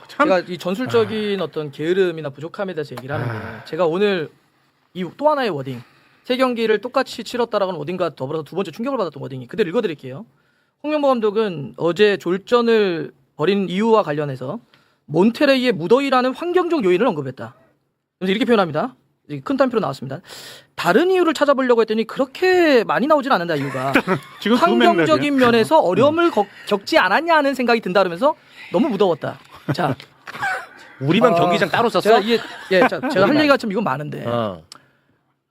제가 이 전술적인 어떤 게으름이나 부족함에 대해서 얘기를 하는데 제가 오늘 이 또 하나의 워딩 세 경기를 똑같이 치렀다라는 워딩과 더불어서 두 번째 충격을 받았던 워딩이 그대로 읽어드릴게요. 홍명보 감독은 어제 졸전을 벌인 이유와 관련해서 몬테레이의 무더위라는 환경적 요인을 언급했다. 그래서 이렇게 표현합니다. 큰 따옴표로 나왔습니다. 다른 이유를 찾아보려고 했더니 그렇게 많이 나오진 않는다 이유가. 지금 환경적인 면에서 어려움을 겪지 않았냐 하는 생각이 든다 그러면서 너무 무더웠다. 자, 우리만 경기장 따로 썼어? 제가 할 얘기가 참 이건 많은데.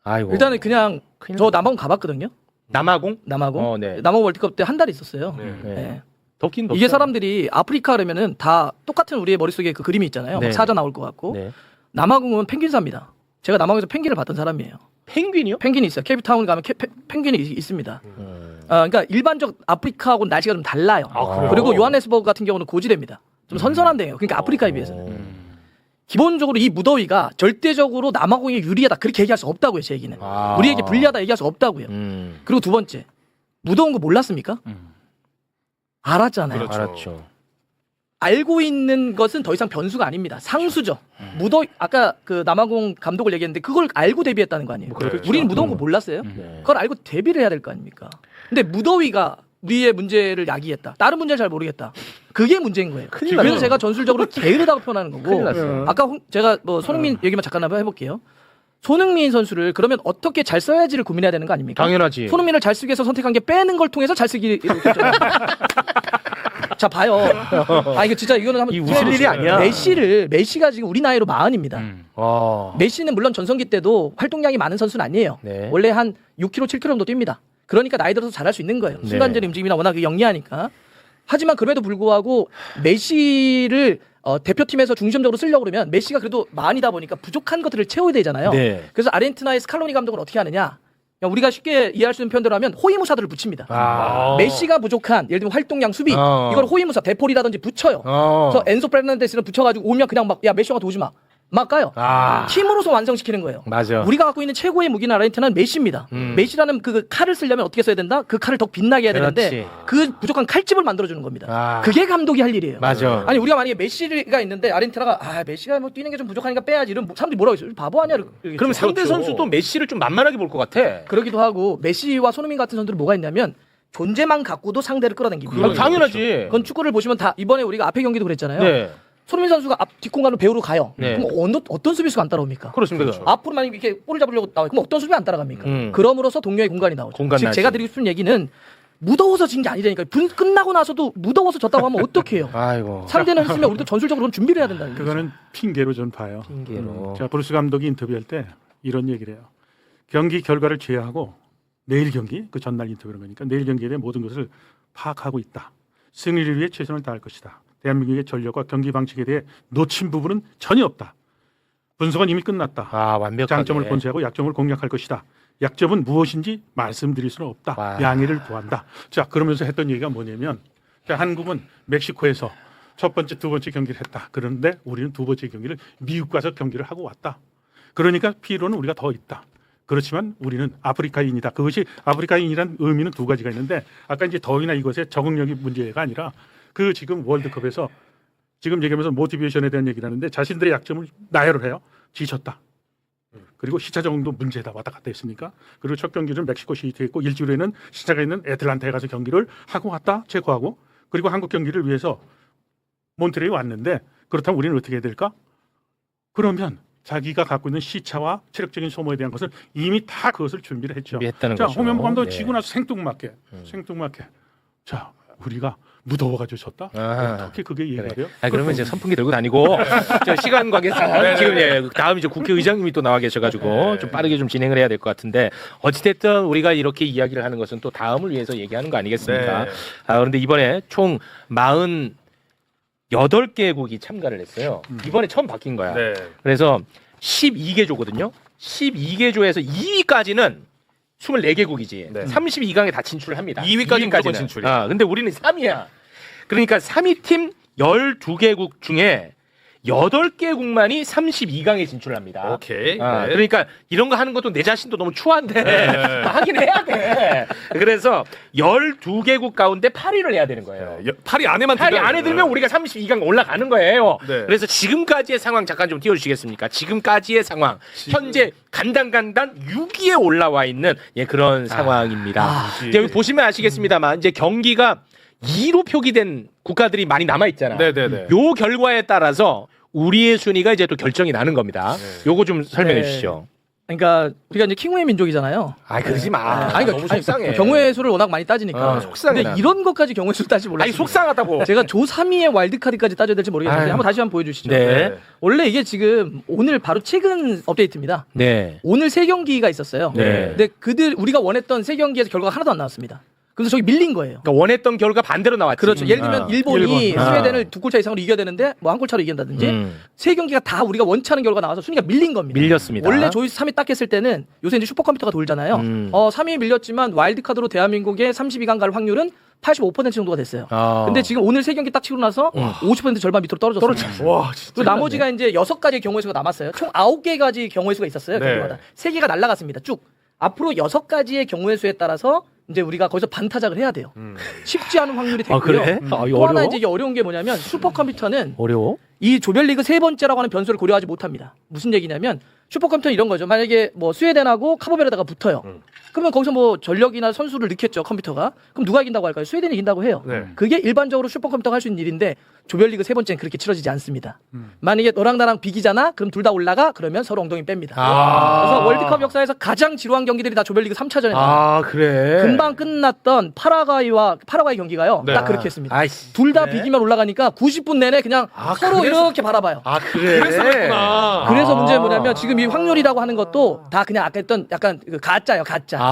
아이고. 일단은 그냥 저 남아공 가봤거든요. 남아공? 남아공. 네. 남아공 월드컵 때 한 달 있었어요. 네. 네. 덥긴 덥죠. 이게 사람들이 아프리카 그러면은 다 똑같은 우리의 머릿속에 그 그림이 있잖아요. 네. 사자 나올 것 같고. 네. 남아공은 펭귄사입니다. 제가 남아공에서 펭귄을 봤던 사람이에요. 펭귄이요? 펭귄이 있어요. 케이프타운 가면 펭귄이 있습니다. 그러니까 일반적 아프리카하고는 날씨가 좀 달라요. 그래요? 그리고 요하네스버그 같은 경우는 고지대입니다. 좀 선선한 데예요. 그러니까 아프리카에 비해서는. 기본적으로 이 무더위가 절대적으로 남아공이 유리하다 그렇게 얘기할 수 없다고요. 제 얘기는. 우리에게 불리하다 얘기할 수 없다고요. 그리고 두 번째, 무더운 거 몰랐습니까? 알았잖아요. 그렇죠. 알았죠. 알고 있는 것은 더 이상 변수가 아닙니다. 상수죠. 아까 그 남아공 감독을 얘기했는데 그걸 알고 대비했다는 거 아니에요. 그렇죠. 우리는 무더운 거 몰랐어요. 그걸 알고 대비를 해야 될 거 아닙니까? 근데 무더위가 우리의 문제를 야기했다. 다른 문제를 잘 모르겠다. 그게 문제인 거예요. 그래서 제가 전술적으로 게으르다고 표현하는 거고. 아까 제가 뭐 손흥민 얘기만 잠깐 한번 해볼게요. 손흥민 선수를 그러면 어떻게 잘 써야지를 고민해야 되는 거 아닙니까? 당연하지. 손흥민을 잘 쓰기 위해서 선택한 게 빼는 걸 통해서 잘 쓰기. 자 봐요. 이거 진짜 이거는 한번 웃을 일이 아니야. 메시가 지금 우리 나이로 40입니다. 메시는 물론 전성기 때도 활동량이 많은 선수는 아니에요. 네. 원래 한 6kg, 7kg 정도 뜁니다. 그러니까 나이 들어서 잘할 수 있는 거예요. 네. 순간적인 움직임이나 워낙 영리하니까. 하지만 그럼에도 불구하고 메시를 대표팀에서 중심적으로 쓰려고 그러면 메시가 그래도 많이다 보니까 부족한 것들을 채워야 되잖아요. 네. 그래서 아르헨티나의 스칼로니 감독은 어떻게 하느냐? 그냥 우리가 쉽게 이해할 수 있는 표현대로 하면 호위무사들을 붙입니다. 메시가 부족한 예를 들면 활동량 수비 이걸 호위무사 대폴이라든지 붙여요. 그래서 엔소 페르난데스는 붙여가지고 오면 그냥 막 야 메시 형아 도우지 마. 막 가요. 팀으로서 완성시키는 거예요. 맞아. 우리가 갖고 있는 최고의 무기는 아르헨티나는 메시입니다. 메시라는 그 칼을 쓰려면 어떻게 써야 된다? 그 칼을 더 빛나게 해야 되는데 그 부족한 칼집을 만들어주는 겁니다. 그게 감독이 할 일이에요. 맞아. 아니 우리가 만약에 메시가 있는데 아르헨티나가 메시가 뭐 뛰는 게 좀 부족하니까 빼야지 이런 사람들이 뭐라고 했어요? 바보 아니야? 그럼 상대 선수도 메시를 좀 만만하게 볼 것 같아. 그러기도 하고 메시와 손흥민 같은 선수들은 뭐가 있냐면 존재만 갖고도 상대를 끌어당깁니다. 당연하지. 그건 축구를 보시면 다 이번에 우리가 앞에 경기도 그랬잖아요. 네. 손흥민 선수가 앞 뒷공간으로 배우러 가요. 네. 그럼 어떤 수비수가 안 따라옵니까? 그렇습니다. 앞으로 만약에 이렇게 볼을 잡으려고 나와요. 그럼 어떤 수비 안 따라갑니까? 그럼으로써 동료의 공간이 나오죠. 즉 제가 드리고 싶은 얘기는 무더워서 진 게 아니라니까요. 끝나고 나서도 무더워서 졌다고 하면 어떡해요. 아이고. 상대는 했으면 우리도 전술적으로 준비를 해야 된다는 거죠. 그거는 핑계로 전 봐요. 핑계로. 자, 브루스 감독이 인터뷰할 때 이런 얘기를 해요. 경기 결과를 제외하고 내일 경기, 그 전날 인터뷰한 거니까 내일 경기에 대한 모든 것을 파악하고 있다. 승리를 위해 최선을 다할 것이다. 대한민국의 전력과 경기 방식에 대해 놓친 부분은 전혀 없다. 분석은 이미 끝났다. 완벽하게. 장점을 본세하고 약점을 공략할 것이다. 약점은 무엇인지 말씀드릴 수는 없다. 양해를 구한다. 자, 그러면서 했던 얘기가 뭐냐면 자, 한국은 멕시코에서 첫 번째, 두 번째 경기를 했다. 그런데 우리는 두 번째 경기를 미국 가서 경기를 하고 왔다. 그러니까 피로는 우리가 더 있다. 그렇지만 우리는 아프리카인이다. 그것이 아프리카인이란 의미는 두 가지가 있는데 아까 이제 더위나 이것의 적응력이 문제가 아니라 그 지금 월드컵에서 지금 얘기하면서 모티베이션에 대한 얘기를 하는데 자신들의 약점을 나열을 해요. 지쳤다. 그리고 시차 적응도 문제다. 왔다 갔다 했으니까. 그리고 첫 경기는 멕시코 시티에 했고 일주일 후에는 시차가 있는 애틀란타에 가서 경기를 하고 왔다. 체코하고. 그리고 한국 경기를 위해서 몬트레이 왔는데 그렇다면 우리는 어떻게 해야 될까? 그러면 자기가 갖고 있는 시차와 체력적인 소모에 대한 것을 이미 다 그것을 준비를 했죠. 준비했다는 자, 거죠. 홍명보 감독 네. 지고 나서 생뚱맞게 자, 우리가 무더워가지고 졌다. 아하. 어떻게 그게 이해가 돼요? 그러면 이제 선풍기 들고 다니고 저 시간 관계상 지금 다음 이제 국회의장님이 또 나와 계셔가지고 좀 빠르게 좀 진행을 해야 될 것 같은데 어찌됐든 우리가 이렇게 이야기를 하는 것은 또 다음을 위해서 얘기하는 거 아니겠습니까? 네. 그런데 이번에 총 48개국이 참가를 했어요. 이번에 처음 바뀐 거야. 네. 그래서 12개조거든요. 12개조에서 2위까지는 24개국이지. 네. 32강에 다 진출을 합니다. 2위까지 무조건 진출이야. 근데 우리는 3위야. 그러니까 3위 팀 12개국 중에 8개국만이 32강에 진출을 합니다. 오케이. 네. 그러니까 이런 거 하는 것도 내 자신도 너무 추한데 하긴 해야 돼. 그래서 12개국 가운데 8위를 해야 되는 거예요. 8위 안에만 8위 안에 들면 우리가 32강 올라가는 거예요. 네. 그래서 지금까지의 상황 잠깐 좀 띄워주시겠습니까? 지금까지의 상황. 현재 간당간당 6위에 올라와 있는 그런 상황입니다. 이제 여기 보시면 아시겠습니다만 이제 경기가 2로 표기된 국가들이 많이 남아 있잖아. 네네네. 요 결과에 따라서 우리의 순위가 이제 또 결정이 나는 겁니다. 요거 좀 설명해 네. 주시죠. 그러니까 우리가 이제 킹우의 민족이잖아요. 그러지 마. 아니, 너무 속상해. 경우의 수를 워낙 많이 따지니까. 속상해. 근데 이런 것까지 경우의 수를 따지 몰랐어요. 아니 속상하다고. 제가 조 3위의 와일드카드까지 따져야 될지 모르겠는데 아유. 한번 다시 한번 보여주시죠. 네. 원래 이게 지금 오늘 바로 최근 업데이트입니다. 네. 오늘 3경기가 있었어요. 네. 근데 우리가 원했던 3경기에서 결과가 하나도 안 나왔습니다. 그래서 저기 밀린 거예요. 그러니까 원했던 결과 반대로 나왔지. 그렇죠. 예를 들면 일본이 일본. 스웨덴을 2골 차 이상으로 이겨야 되는데 뭐 1골 차로 이긴다든지 3경기가 다 우리가 원치 않은 결과가 나와서 순위가 밀린 겁니다. 밀렸습니다. 원래 조이스 3위 딱 했을 때는 요새 이제 슈퍼컴퓨터가 돌잖아요. 3위 밀렸지만 와일드카드로 대한민국의 32강 갈 확률은 85% 정도가 됐어요. 근데 지금 오늘 3경기 딱 치고 나서 50% 절반 밑으로 떨어졌습니다. 와, 진짜. 또 나머지가 이제 6가지의 경우의 수가 남았어요. 총 9개가지 경우의 수가 있었어요. 네. 경기마다. 3개가 날라갔습니다. 쭉. 앞으로 6가지의 경우의 수에 따라서 이제 우리가 거기서 반타작을 해야 돼요. 쉽지 않은 확률이 됐고요. 그래? 또 어려워? 하나 이제 이게 어려운 게 뭐냐면 슈퍼컴퓨터는 어려워? 이 조별리그 3번째라고 하는 변수를 고려하지 못합니다. 무슨 얘기냐면 슈퍼컴퓨터는 이런 거죠. 만약에 뭐 스웨덴하고 카보베르데가 붙어요. 그러면 거기서 뭐 전력이나 선수를 넣겠죠, 컴퓨터가. 그럼 누가 이긴다고 할까요? 스웨덴이 이긴다고 해요. 네. 그게 일반적으로 슈퍼컴퓨터가 할 수 있는 일인데 조별리그 3번째는 그렇게 치러지지 않습니다. 만약에 너랑 나랑 비기잖아? 그럼 둘 다 올라가? 그러면 서로 엉덩이 뺍니다. 그래서 월드컵 역사에서 가장 지루한 경기들이 다 조별리그 3차전에 나와요. 그래. 금방 끝났던 파라과이 경기가요. 네. 딱 그렇게 했습니다. 아이씨. 둘 다 그래? 비기면 올라가니까 90분 내내 그냥 서로 그래서- 이렇게 바라봐요. 그래. 그래서 그랬구나. 그래서 문제는 뭐냐면 지금 이 확률이라고 하는 것도 다 그냥 아까 했던 약간 그 가짜예요, 가짜.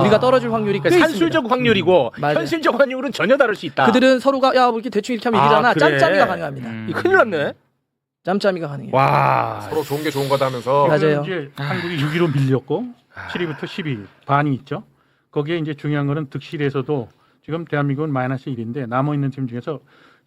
우리가 떨어질 확률이 꽤 그러니까 산술적 있습니다. 확률이고 맞아요. 현실적 확률은 전혀 다를 수 있다. 그들은 서로가 야, 뭐 이렇게 대충 이렇게 하면 이기잖아. 그래. 짬짬이가 가능합니다. 큰일 났네. 짬짬이가 가능해요. 와. 서로 좋은 게 좋은 거다 하면서. 맞아요. 이제 한국이 6위로 밀렸고 7위부터 10위 반이 있죠. 거기에 이제 중요한 거는 득실에서도 지금 대한민국은 마이너스 1인데 남아 있는 팀 중에서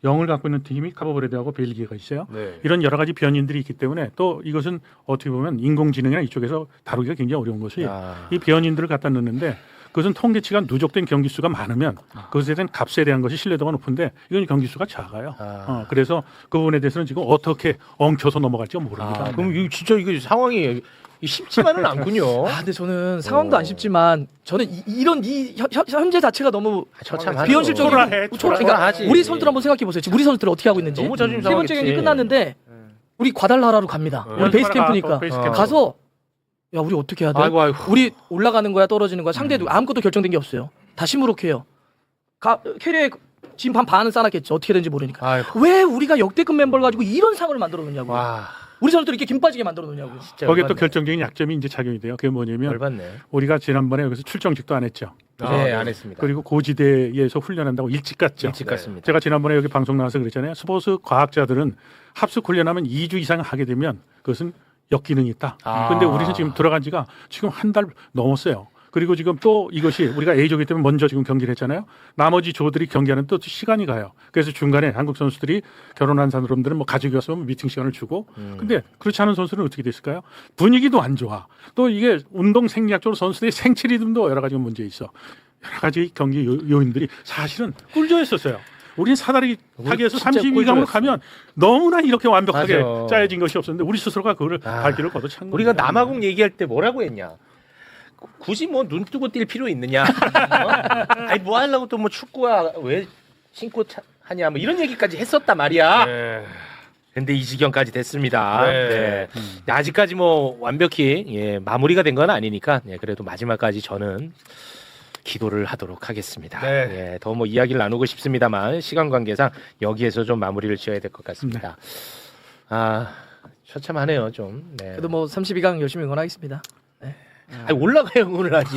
0을 갖고 있는 팀이 카보베르데하고 벨기에가 있어요. 네. 이런 여러 가지 변인들이 있기 때문에 또 이것은 어떻게 보면 인공지능이나 이쪽에서 다루기가 굉장히 어려운 것이 이 변인들을 갖다 넣는데 그것은 통계치가 누적된 경기 수가 많으면 그것에 대한 값에 대한 것이 신뢰도가 높은데 이건 경기 수가 작아요. 그래서 그 부분에 대해서는 지금 어떻게 엉켜서 넘어갈지 모릅니다. 그럼 이거 진짜 이거 상황이 쉽지만은 않군요. 근데 저는 상황도 안 쉽지만 저는 이런 현재 자체가 너무 처참하죠. 비현실적이고 초라해, 그러니까 우리 선수들 한번 생각해 보세요. 지금 우리 선수들 어떻게 하고 있는지. 너무 자존심 세 번째 상하겠지. 경기 끝났는데 우리 과달라라로 갑니다. 우리 베이스 캠프니까 베이스 캠프. 가서 야 우리 어떻게 해야 돼? 아이고. 우리 올라가는 거야 떨어지는 거야? 상대도 아무것도 결정된 게 없어요. 다 시무룩해요. 캐리어에 지금 반은 쌓았겠죠. 어떻게 되는지 모르니까. 아이고. 왜 우리가 역대급 멤버를 가지고 이런 상을 만들어 놓냐고. 와. 우리 선수들 이렇게 김 빠지게 만들어 놓냐고. 진짜 거기에 또 열받네. 결정적인 약점이 이제 작용이 돼요. 그게 뭐냐면 열받네. 우리가 지난번에 여기서 출정식도 안 했죠. 네, 안 했습니다. 그리고 고지대에서 훈련한다고 일찍 갔죠. 일찍 갔습니다. 제가 지난번에 여기 방송 나와서 그랬잖아요. 스포츠 과학자들은 합숙 훈련하면 2주 이상 하게 되면 그것은 역기능이 있다. 그런데 우리는 지금 들어간 지가 지금 한 달 넘었어요. 그리고 지금 또 이것이 우리가 A조기 때문에 먼저 지금 경기를 했잖아요. 나머지 조들이 경기하는 또 시간이 가요. 그래서 중간에 한국 선수들이 결혼한 사람들은 뭐 가족이 왔으면 미팅 시간을 주고 근데 그렇지 않은 선수는 어떻게 됐을까요? 분위기도 안 좋아. 또 이게 운동 생리학적으로 선수들의 생체 리듬도 여러 가지 문제 있어. 여러 가지 경기 요인들이 사실은 꿀조였었어요. 우리는 사다리 타기에서 진짜 32강으로 가면 너무나 이렇게 완벽하게 맞아. 짜여진 것이 없었는데 우리 스스로가 그거를 발길을 걷어찬 거예요. 우리가 남아공 얘기할 때 뭐라고 했냐? 굳이 뭐 눈 뜨고 뛸 필요 있느냐? 아니 뭐 하려고 또 뭐 축구야 왜 신고 하냐? 뭐 이런 얘기까지 했었단 말이야. 네. 근데 이 지경까지 됐습니다. 네. 네. 아직까지 뭐 완벽히 마무리가 된 건 아니니까 그래도 마지막까지 저는 기도를 하도록 하겠습니다. 네. 더 뭐 이야기를 나누고 싶습니다만 시간 관계상 여기에서 좀 마무리를 지어야 될 것 같습니다. 처참하네요 좀. 네. 그래도 뭐 32강 열심히 응원하겠습니다. 아니, 올라가야 응원을 하지.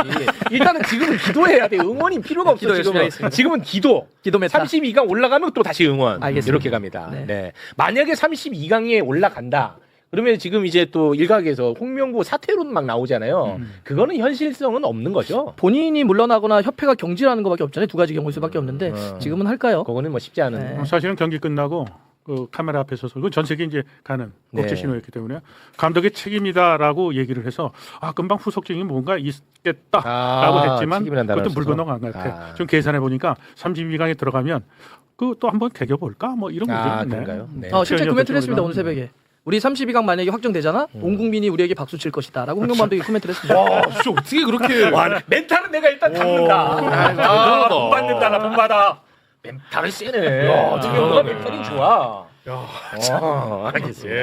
일단은 지금은 기도해야 돼. 응원이 필요가 없어. 기도 열심히 지금은. 하겠습니다. 지금은 기도. 기도 메타. 32강 올라가면 또 다시 응원. 알겠습니다. 이렇게 갑니다. 네. 네. 만약에 32강에 올라간다. 그러면 지금 이제 또 일각에서 홍명보 사퇴론 막 나오잖아요. 그거는 현실성은 없는 거죠. 본인이 물러나거나 협회가 경질하는 것밖에 없잖아요. 두 가지 경우일 수밖에 없는데 지금은 할까요? 그거는 뭐 쉽지 않은. 네. 사실은 경기 끝나고 그 카메라 앞에 서서 그 전 세계 이제 가는 국제 네. 신호였기 때문에 감독의 책임이다라고 얘기를 해서 금방 후속적인 뭔가 있겠다라고 했지만 책임을 한다는 그것도 물 뜻으로. 건너간 것 같아. 좀 계산해 보니까 32강에 들어가면 그 또 한번 개겨 볼까 뭐 이런 거죠. 그런가요? 네. 실제 코멘트를 했습니다. 좀 오늘 새벽에. 우리 32강 만약에 확정되잖아? 온 국민이 우리에게 박수 칠 것이다. 라고 홍명 감독이 코멘트를 했습니다. 와, 진짜 어떻게 그렇게 멘탈은 내가 일단 담는다. 돈 받는다. 나 돈 받아. 멘탈은 세네. 지금 누가 멘탈이 좋아. 알겠습니다.